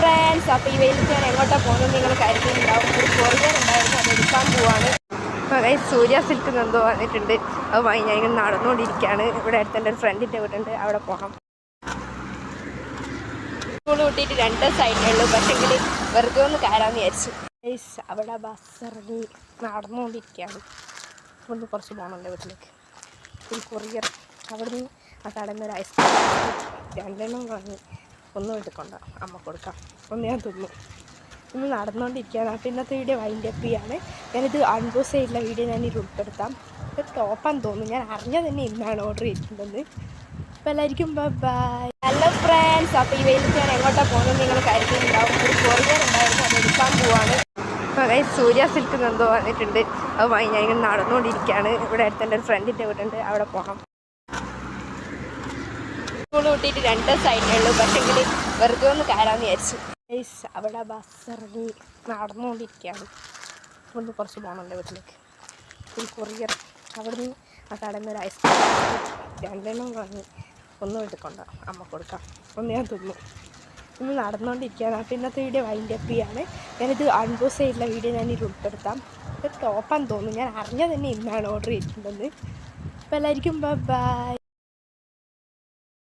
Friends, അപ്പോൾ ഈ വെയിലത്ത് ഞാൻ എങ്ങോട്ടാണ് പോകുന്നത് നിങ്ങൾ കരുതുന്നുണ്ടാവും. ഒരു കൊറിയർ ഉണ്ടായിരുന്നു, അത് എടുക്കാൻ പോവാണ്. അപ്പോൾ സൂര്യ സിൽക്ക് എന്തോ വന്നിട്ടുണ്ട്. അത് വാങ്ങി ഞാൻ ഇങ്ങനെ നടന്നുകൊണ്ടിരിക്കുകയാണ്. ഇവിടെ അടുത്ത് ഒരു ഫ്രണ്ടിൻ്റെ വീടുണ്ട്, അവിടെ പോകണം. സ്കൂൾ കൂട്ടിയിട്ട് 2 സൈഡേ ഉള്ളൂ, പക്ഷേങ്കിൽ വെറുതെ ഒന്ന് കയറാമെന്ന് വിചാരിച്ചു. അവിടെ ബസ് ഇറങ്ങി നടന്നുകൊണ്ടിരിക്കുകയാണ്. ഇവിടുന്ന് കുറച്ച് പോകണം വീട്ടിലേക്ക്. ഒരു കൊറിയർ അവിടുന്ന് ആ കടന്ന് ഒരു ഐസ്ക്രീം 2 വാങ്ങി ഒന്ന് വീട്ടിൽ കൊണ്ടാം അമ്മ കൊടുക്കാം. ഒന്ന് ഞാൻ തിന്നു. നമ്മൾ നടന്നുകൊണ്ടിരിക്കുകയാണ്. അപ്പോൾ ഇന്നത്തെ വീഡിയോ വൈൻഡ് അപ്പ് ചെയ്യാണ്. ഞാനിത് അൺബോക്സ് ചെയ്തിട്ടുള്ള വീഡിയോ ഞാനിത് ഉൾപ്പെടുത്താം. ഇത് ടോപ്പാന്ന് തോന്നുന്നു. ഞാൻ അറിഞ്ഞത് തന്നെ ഇന്നാണ് ഓർഡർ ചെയ്തിട്ടുണ്ടെന്ന്. അപ്പോൾ എല്ലാവർക്കും ബൈ. ഹലോ ഫ്രണ്ട്സ്, അപ്പോൾ ഈ വെയിലത്ത് ഞാൻ എങ്ങോട്ടാണ് പോകുന്നത് നിങ്ങൾ കരുതുന്നുണ്ടാവും. ഒരു കൊറിയർ ഉണ്ടായിരുന്നു, അത് എടുക്കാൻ പോവാണ്. അപ്പോൾ സൂര്യ സിൽക്ക് എന്തോ വന്നിട്ടുണ്ട്. അത് വാങ്ങി ഞാൻ ഇങ്ങനെ നടന്നുകൊണ്ടിരിക്കുകയാണ്. ഇവിടെ അടുത്ത് ഒരു ഫ്രണ്ടിൻ്റെ വീടുണ്ട്, അവിടെ പോകണം. സ്കൂൾ കൂട്ടിയിട്ട് 2 സൈഡേ ഉള്ളൂ, പക്ഷേങ്കിൽ വെറുതെ ഒന്ന് കയറാമെന്ന് വിചാരിച്ചു. അവിടെ ബസ് ഇറങ്ങി നടന്നുകൊണ്ടിരിക്കുകയാണ്. ഇവിടുന്ന് കുറച്ച് പോകണം വീട്ടിലേക്ക്. ഒരു കൊറിയർ അവിടുന്ന് ആ കടന്ന് ഒരു ഐസ്ക്രീം 2 വാങ്ങി ഒന്ന് വീട്ടിൽ കൊണ്ടാം അമ്മ കൊടുക്കാം. ഒന്ന് ഞാൻ തിന്നു. നമ്മൾ നടന്നുകൊണ്ടിരിക്കുകയാണ്. അപ്പോൾ ഇന്നത്തെ വീഡിയോ വൈൻഡ് അപ്പ് ചെയ്യാണ്. ഞാനിത് അൺബോക്സ് ചെയ്തിട്ടുള്ള വീഡിയോ ഞാനിത് ഉൾപ്പെടുത്താം. ഇത് ടോപ്പാന്ന് തോന്നുന്നു. ഞാൻ അറിഞ്ഞത് തന്നെ ഇന്നാണ് ഓർഡർ ചെയ്തിട്ടുണ്ടെന്ന്. അപ്പോൾ എല്ലാവർക്കും ബൈ.